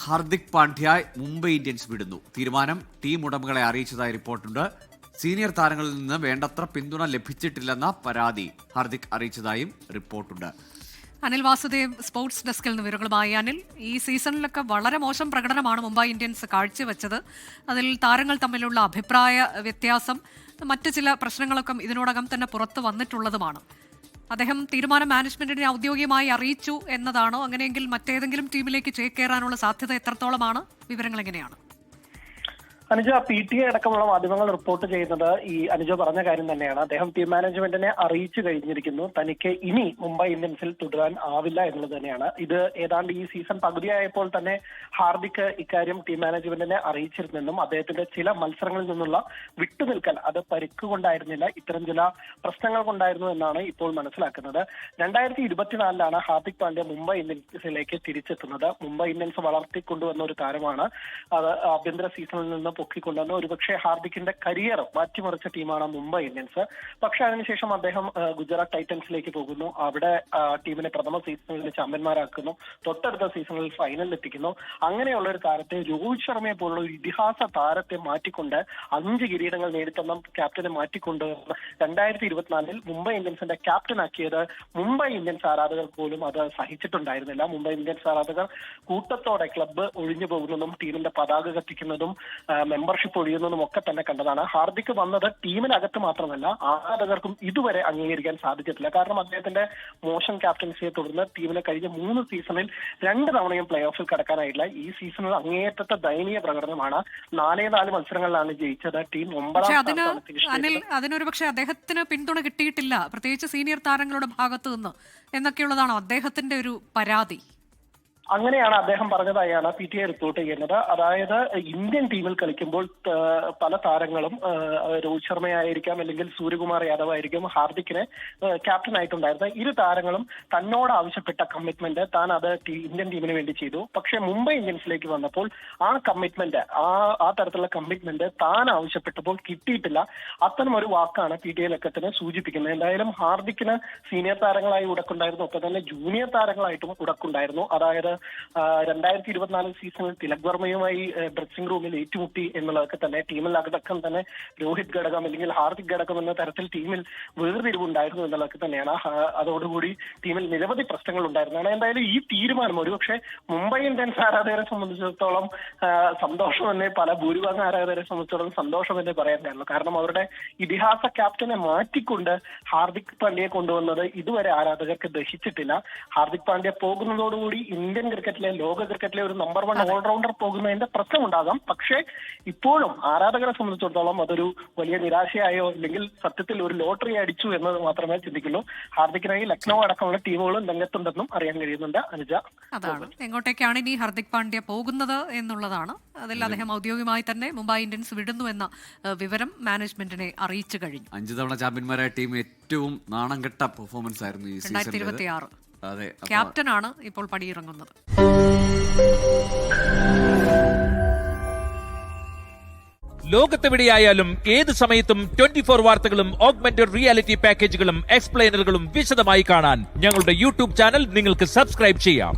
Hardik Pandya Mumbai Indians വിടുന്നു. തീരുമാനം team ഉടമകളെ അറിയിച്ചതായി റിപ്പോർട്ടുണ്ട്. സീനിയർ താരങ്ങളിൽ നിന്ന് വേണ്ടത്ര പിന്തുണ ലഭിച്ചിട്ടില്ലെന്ന പരാതി ഹാർദിക് അറിയിച്ചതായും റിപ്പോർട്ടുണ്ട്. അനിൽ വാസുദേവ് സ്പോർട്സ് ഡെസ്കിൽ നിന്ന് വിവരങ്ങളുമായി. അനിൽ, ഈ സീസണിലൊക്കെ വളരെ മോശം പ്രകടനമാണ് മുംബൈ ഇന്ത്യൻസ് കാഴ്ചവെച്ചത്. അതിൽ താരങ്ങൾ തമ്മിലുള്ള അഭിപ്രായ വ്യത്യാസം, മറ്റ് ചില പ്രശ്നങ്ങളൊക്കെ ഇതിനോടകം തന്നെ പുറത്തു വന്നിട്ടുള്ളതുമാണ്. അദ്ദേഹം തീരുമാനം മാനേജ്മെന്റിനെ ഔദ്യോഗികമായി അറിയിച്ചു എന്നതാണോ? അങ്ങനെയെങ്കിൽ മറ്റേതെങ്കിലും ടീമിലേക്ക് ചേക്കേറാനുള്ള സാധ്യത എത്രത്തോളമാണ്? വിവരങ്ങൾ എങ്ങനെയാണ്? അനുജ, PTA അടക്കമുള്ള മാധ്യമങ്ങൾ റിപ്പോർട്ട് ചെയ്യുന്നത് ഈ അനുജ പറഞ്ഞ കാര്യം തന്നെയാണ്. അദ്ദേഹം ടീം മാനേജ്മെന്റിനെ അറിയിച്ചു കഴിഞ്ഞിരിക്കുന്നു. തനിക്ക് ഇനി മുംബൈ ഇന്ത്യൻസിൽ തുടരാൻ ആവില്ല എന്നുള്ളത് തന്നെയാണ്. ഇത് ഏതാണ്ട് ഈ സീസൺ പകുതിയായപ്പോൾ തന്നെ ഹാർദിക് ഇക്കാര്യം ടീം മാനേജ്മെന്റിനെ അറിയിച്ചിരുന്നെന്നും അദ്ദേഹത്തിന്റെ ചില മത്സരങ്ങളിൽ നിന്നുള്ള വിട്ടുനിൽക്കൽ അത് പരിക്ക് കൊണ്ടായിരുന്നില്ല, ഇത്തരം ചില പ്രശ്നങ്ങൾ കൊണ്ടായിരുന്നു എന്നാണ് ഇപ്പോൾ മനസ്സിലാക്കുന്നത്. 2024 ഹാർദിക് പാണ്ഡ്യ മുംബൈ ഇന്ത്യൻസിലേക്ക് തിരിച്ചെത്തുന്നത്. മുംബൈ ഇന്ത്യൻസ് വളർത്തിക്കൊണ്ടുവന്ന ഒരു താരമാണ്. അത് ആഭ്യന്തര സീസണിൽ നിന്ന് പൊക്കിക്കൊണ്ടുവന്ന ഒരുപക്ഷെ ഹാർദിക്കിന്റെ കരിയർ മാറ്റിമറിച്ച ടീമാണ് മുംബൈ ഇന്ത്യൻസ്. പക്ഷെ അതിനുശേഷം അദ്ദേഹം ഗുജറാത്ത് ടൈറ്റൻസിലേക്ക് പോകുന്നു. അവിടെ ടീമിനെ പ്രഥമ സീസണിൽ ചാമ്പ്യന്മാരാക്കുന്നു. തൊട്ടടുത്ത സീസണിൽ ഫൈനലിൽ എത്തിക്കുന്നു. അങ്ങനെയുള്ള ഒരു താരത്തെ, രോഹിത് ശർമ്മയെ പോലുള്ള ഒരു ഇതിഹാസ താരത്തെ മാറ്റിക്കൊണ്ട് 5 കിരീടങ്ങൾ നേടിത്തന്ന ക്യാപ്റ്റനെ മാറ്റിക്കൊണ്ട് 2024 മുംബൈ ഇന്ത്യൻസിന്റെ ക്യാപ്റ്റനാക്കിയത് മുംബൈ ഇന്ത്യൻസ് ആരാധകർ പോലും അത് സഹിച്ചിട്ടുണ്ടായിരുന്നില്ല. മുംബൈ ഇന്ത്യൻസ് ആരാധകർ കൂട്ടത്തോടെ ക്ലബ്ബ് ഒഴിഞ്ഞു പോകുന്നതും ടീമിന്റെ പതാക കത്തിക്കുന്നതും മെമ്പർഷിപ്പ് ഒഴിയുന്നതും ഒക്കെ തന്നെ കണ്ടതാണ്. ഹാർദിക് വന്നത് ടീമിനകത്ത് മാത്രമല്ല ആരാധകർക്കും ഇതുവരെ അംഗീകരിക്കാൻ സാധിച്ചിട്ടില്ല. കാരണം അദ്ദേഹത്തിന്റെ മോശം ക്യാപ്റ്റൻസിയെ തുടർന്ന് ടീമിനെ കഴിഞ്ഞ 3 സീസണിൽ 2 തവണയും പ്ലേ ഓഫിൽ കടക്കാനായില്ല. ഈ സീസണിൽ അങ്ങേയറ്റത്തെ ദയനീയ പ്രകടനമാണ്. 4 മത്സരങ്ങളിലാണ് ജയിച്ചത്. ടീം 9 അതിനൊരു പക്ഷേ അദ്ദേഹത്തിന് പിന്തുണ കിട്ടിയിട്ടില്ല, പ്രത്യേകിച്ച് സീനിയർ താരങ്ങളുടെ ഭാഗത്തു നിന്ന് എന്നൊക്കെയുള്ളതാണോ അദ്ദേഹത്തിന്റെ ഒരു പരാതി? അങ്ങനെയാണ് അദ്ദേഹം പറഞ്ഞതായാണ് PTA റിപ്പോർട്ട് ചെയ്യുന്നത്. അതായത് ഇന്ത്യൻ ടീമിൽ കളിക്കുമ്പോൾ പല താരങ്ങളും, രോഹിത് ശർമ്മയായിരിക്കാം അല്ലെങ്കിൽ സൂര്യകുമാർ യാദവ് ആയിരിക്കും ഹാർദിക്കിനെ ക്യാപ്റ്റൻ ആയിട്ടുണ്ടായിരുന്നത്. 2 താരങ്ങളും തന്നോട് ആവശ്യപ്പെട്ട കമ്മിറ്റ്മെന്റ് താൻ അത് ഇന്ത്യൻ ടീമിന് വേണ്ടി ചെയ്തു. പക്ഷെ മുംബൈ ഇന്ത്യൻസിലേക്ക് വന്നപ്പോൾ ആ കമ്മിറ്റ്മെന്റ്, ആ തരത്തിലുള്ള കമ്മിറ്റ്മെന്റ് താൻ ആവശ്യപ്പെട്ടപ്പോൾ കിട്ടിയിട്ടില്ല. അത്തരം ഒരു വാക്കാണ് PTA ലക്കത്തിന് സൂചിപ്പിക്കുന്നത്. എന്തായാലും ഹാർദിക്കിന് സീനിയർ താരങ്ങളായി ഉടക്കുണ്ടായിരുന്നു, ഒപ്പം തന്നെ ജൂനിയർ താരങ്ങളായിട്ടും ഉടക്കുണ്ടായിരുന്നു. അതായത് 2024 സീസണിൽ തിലക് വർമ്മയുമായി ഡ്രസ്സിംഗ് റൂമിൽ ഏറ്റുമുട്ടി എന്നുള്ളതൊക്കെ തന്നെ ടീമിൽ അടക്കം തന്നെ രോഹിത് ഘടകം അല്ലെങ്കിൽ ഹാർദിക് ഘടകം എന്ന തരത്തിൽ ടീമിൽ വേർതിരിവുണ്ടായിരുന്നു എന്നുള്ളതൊക്കെ തന്നെയാണ്. അതോടുകൂടി ടീമിൽ നിരവധി പ്രശ്നങ്ങൾ ഉണ്ടായിരുന്നതാണ്. എന്തായാലും ഈ തീരുമാനം ഒരുപക്ഷെ മുംബൈ ഇന്ത്യൻസ് ആരാധകരെ സംബന്ധിച്ചിടത്തോളം സന്തോഷമെന്നേ, പല ഭൂരിഭാഗം ആരാധകരെ സംബന്ധിച്ചിടത്തോളം സന്തോഷമെന്നേ പറയാൻ കാരണം. കാരണം അവരുടെ ഇതിഹാസ ക്യാപ്റ്റനെ മാറ്റിക്കൊണ്ട് ഹാർദിക് പാണ്ഡ്യയെ കൊണ്ടുവന്നത് ഇതുവരെ ആരാധകർക്ക് ദഹിച്ചിട്ടില്ല. ഹാർദിക് പാണ്ഡ്യ പോകുന്നതോടുകൂടി ഇന്ത്യൻ ക്രിക്കറ്റിലെ, ലോക ക്രിക്കറ്റിലെ ഒരു നമ്പർ 1 ഓൾറൗണ്ടർ പോകുന്നതിന്റെ പ്രശ്നമുണ്ടാകാം. പക്ഷേ ഇപ്പോഴും ആരാധകരെ സംബന്ധിച്ചിടത്തോളം അതൊരു വലിയ നിരാശയായോ അല്ലെങ്കിൽ സത്യത്തിൽ ഒരു ലോട്ടറി അടിച്ചു എന്നത് മാത്രമേ ചിന്തിക്കുള്ളൂ. ഹാർദിക്കിനായി ലക്നൌ അടക്കമുള്ള ടീമുകളും രംഗത്തുണ്ടെന്നും അറിയാൻ കഴിയുന്നുണ്ട്. അനുജ, അതാണ് എങ്ങോട്ടേക്കാണ് ഇനി ഹാർദിക് പാണ്ഡ്യ പോകുന്നത് എന്നുള്ളതാണ്. അതിൽ അദ്ദേഹം ഔദ്യോഗികമായി തന്നെ മുംബൈ ഇന്ത്യൻസ് വിടുന്നു എന്ന വിവരം മാനേജ്മെന്റിനെ അറിയിച്ചു കഴിഞ്ഞു. 5 തവണ ചാമ്പ്യന്മാരായ ടീം ഏറ്റവും നാണംകെട്ട പെർഫോമൻസ് ആയിരുന്നു ഈ സീസണിൽ. 2026 ക്യാപ്റ്റനാണ് ഇപ്പോൾ പടിയിറങ്ങുന്നത്. ലോകത്തെവിടെയായാലും ഏത് സമയത്തും 24 വാർത്തകളും ഓഗ്മെന്റഡ് റിയാലിറ്റി പാക്കേജുകളും എക്സ്പ്ലെയിനറുകളും വിശദമായി കാണാൻ ഞങ്ങളുടെ യൂട്യൂബ് ചാനൽ നിങ്ങൾക്ക് സബ്സ്ക്രൈബ് ചെയ്യാം.